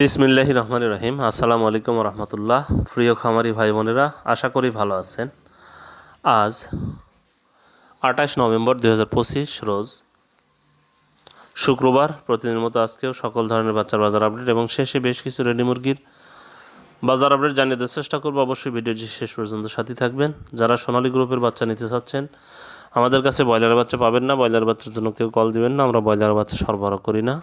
বিসমিল্লাহির রহমানির রহিম। আসসালামু আলাইকুম রহমতুল্লাহ। প্রিয় খামারি ভাই বোনেরা, আশা করি ভালো আছেন। আজ 28 নভেম্বর 2025 রোজ শুক্রবার। প্রতিদিনের মতো আজকেও সকল ধরনের বাচ্চার বাজার আপডেট এবং শেষে বেশ কিছু রেডি মুরগির বাজার আপডেট জানিয়ে দেওয়ার চেষ্টা করবো। অবশ্যই ভিডিওটি শেষ পর্যন্ত সাথী থাকবেন। যারা সোনালী গ্রুপের বাচ্চা নিতে চাচ্ছেন, আমাদের কাছে ব্রয়লার বাচ্চা পাবেন না। ব্রয়লার বাচ্চার জন্য কেউ কল দিবেন না, আমরা ব্রয়লার বাচ্চা সরবরাহ করি না।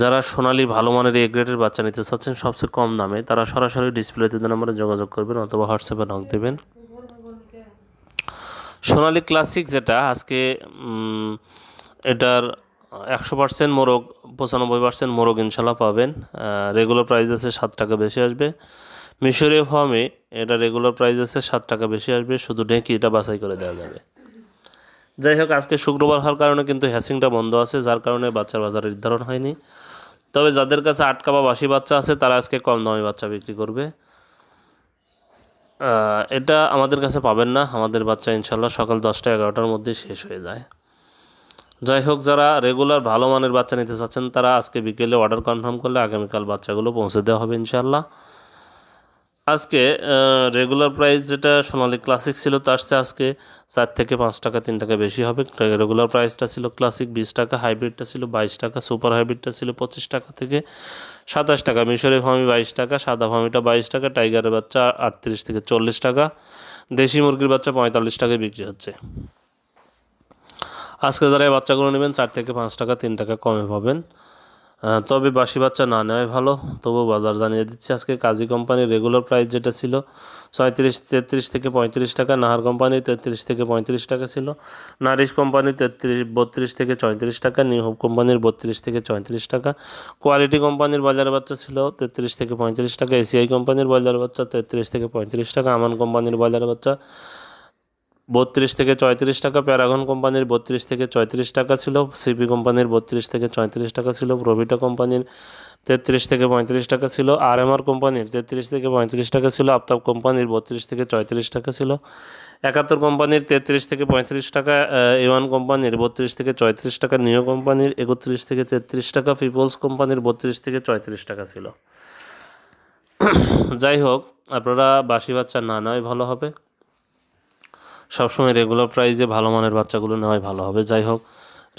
যারা সোনালী ভালো মানের এ গ্রেডের বাচ্চা নিতে চাচ্ছেন সবচেয়ে কম দামে, তারা সরাসরি ডিসপ্লেতে নাম্বারে যোগাযোগ করবেন অথবা হোয়াটসঅ্যাপে নক দেবেন। সোনালী ক্লাসিক যেটা আজকে এটার 100% মোরগ, 95% মোরগ ইনশাল্লাহ পাবেন। রেগুলার প্রাইস আছে 7 টাকা বেশি আসবে। মিশরীয় ফার্মে এটা রেগুলার প্রাইস আছে 7 টাকা বেশি আসবে, শুধু ঢেঁকি এটা বাছাই করে দেওয়া যাবে। যাই হোক, আজকে শুক্রবার হওয়ার কারণে কিন্তু হ্যাসিংটা বন্ধ আছে, যার কারণে বাচ্চার বাজার নির্ধারণ হয়নি। তবে যাদের কাছে আটকা বা বাসি বাচ্চা আছে তারা আজকে কম দামি বাচ্চা বিক্রি করবে। এটা আমাদের কাছে পাবেন না। আমাদের বাচ্চা ইনশাল্লাহ সকাল 10টা 11টার মধ্যে শেষ হয়ে যায়। যাই হোক, যারা রেগুলার ভালো মানের বাচ্চা নিতে চাচ্ছেন তারা আজকে বিকেলে অর্ডার কনফার্ম করলে আগামীকাল বাচ্চাগুলো পৌঁছে দেওয়া হবে ইনশাল্লাহ। আজকে রেগুলার প্রাইস যেটা সোনালী ক্লাসিক ছিল তার চেয়ে আজকে 4 থেকে 5 টাকা 3 টাকা বেশি হবে। রেগুলার প্রাইসটা ছিল ক্লাসিক 20 টাকা, হাইব্রিডটা ছিল 22 টাকা, সুপার হাইব্রিডটা ছিল 25 টাকা থেকে 27 টাকা, মিশরি ফার্মি 22 টাকা, সাদা ফার্মিটা 22 টাকা, টাইগারের বাচ্চা 38 থেকে 40 টাকা, দেশি মুরগির বাচ্চা 45 টাকায় বিক্রি হচ্ছে। আজকে যারা এই বাচ্চাগুলো নেবেন 4 থেকে 5 টাকা 3 টাকা কমে পাবেন। তবে বাসি বাচ্চা না নেওয়াই ভালো। তবু বাজার জানিয়ে দিচ্ছি। আজকে কাজী কোম্পানির রেগুলার প্রাইস যেটা ছিল 33 থেকে 35 টাকা, নাহার কোম্পানি 33 থেকে 35 টাকা ছিল, নারিশ কোম্পানি 32 থেকে 34 টাকা, নিউ হোপ কোম্পানির 32 থেকে 34 টাকা, কোয়ালিটি কোম্পানির বাজার বাচ্চা ছিল 33 থেকে 35 টাকা, এসিআই কোম্পানির বাজার বাচ্চা 33 থেকে 35 টাকা, আমান কোম্পানির বাজার বাচ্চা 32 থেকে 34 টাকা, প্যারাগন কোম্পানির 32 থেকে 34 টাকা ছিল, সিপি কোম্পানির 32 থেকে 34 টাকা ছিল, প্রভিটা কোম্পানির 33 থেকে 35 টাকা ছিল, আরএমআর কোম্পানির 33 থেকে 35 টাকা ছিল, আফতাব কোম্পানির 32 থেকে 34 টাকা ছিল, 71 কোম্পানির 33 থেকে 35 টাকা, এওয়ান কোম্পানির 32 থেকে 34 টাকা, নিও কোম্পানির 31 থেকে 33 টাকা, পিপলস কোম্পানির 32 থেকে 34 টাকা ছিল। যাই হোক, আপনারা বাসি বাচ্চা না নেওয়াই ভালো হবে। সবসময় রেগুলার প্রাইসে ভালো মানের বাচ্চাগুলো নেওয়াই ভালো হবে। যাই হোক,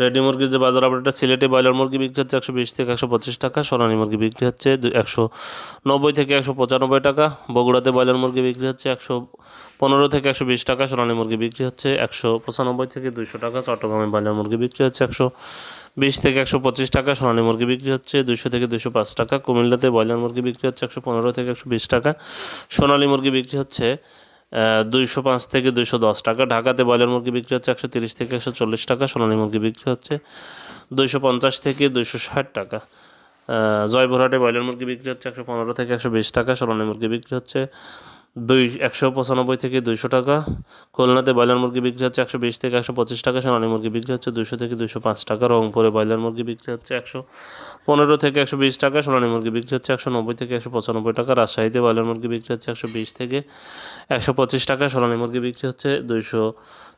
রেডি মুরগির যে বাজার আপডেটটা, সিলেটে ব্রয়লার মুরগি বিক্রি হচ্ছে 120 থেকে 125 টাকা, সোনালী মুরগি বিক্রি হচ্ছে 190 থেকে 195 টাকা, বগুড়াতে ব্রয়লার মুরগি বিক্রি হচ্ছে 115 থেকে 120 টাকা, সোনালী মুরগি বিক্রি হচ্ছে 195 থেকে 200 টাকা, চট্টগ্রামে ব্রয়লার মুরগি বিক্রি হচ্ছে 120 থেকে 125 টাকা, সোনালী মুরগি বিক্রি হচ্ছে 200 থেকে 205 টাকা, কুমিল্লাতে ব্রয়লার মুরগি বিক্রি হচ্ছে 115 থেকে 120 টাকা, সোনালী মুরগি বিক্রি হচ্ছে 205 থেকে 210 টাকা, ঢাকাতে ব্রয়লার মুরগি বিক্রি হচ্ছে 130 থেকে 140 টাকা, সোনালী মুরগি বিক্রি হচ্ছে 250 থেকে 260 টাকা, জয়পুরহাটে ব্রয়লার মুরগি বিক্রি হচ্ছে 115 থেকে 120 টাকা, সোনালী মুরগি বিক্রি হচ্ছে 195 থেকে 200 টাকা, খুলনাতে ব্রয়লার মুরগি বিক্রি হচ্ছে 120 থেকে 125 টাকা, সোনালী মুরগি বিক্রি হচ্ছে 200 থেকে 205 টাকা, রংপুরে ব্রয়লার মুরগি বিক্রি হচ্ছে 115 থেকে 120 টাকা, সোনালী মুরগি বিক্রি হচ্ছে 190 থেকে 195 টাকা, রাজশাহীতে ব্রয়লার মুরগি বিক্রি হচ্ছে 120 থেকে 125 টাকা, সোনালী মুরগি বিক্রি হচ্ছে 200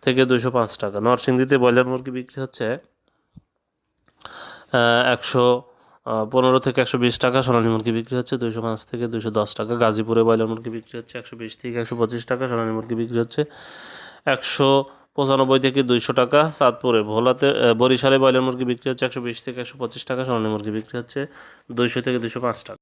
থেকে 205 টাকা, নরসিংদীতে ব্রয়লার মুরগি বিক্রি হচ্ছে 115 থেকে 120 টাকা, সোনালী মুরগি বিক্রি হচ্ছে 205 থেকে 210 টাকা, গাজীপুরে ব্রয়লার মুরগি বিক্রি হচ্ছে 120 থেকে 125 টাকা, সোনালী মুরগি বিক্রি হচ্ছে 195 থেকে 200 টাকা, চাঁদপুরে ভোলাতে বরিশালে ব্রয়লার মুরগি বিক্রি হচ্ছে 120 থেকে 125 টাকা, সোনালী মুরগি বিক্রি হচ্ছে 200 থেকে 205 টাকা।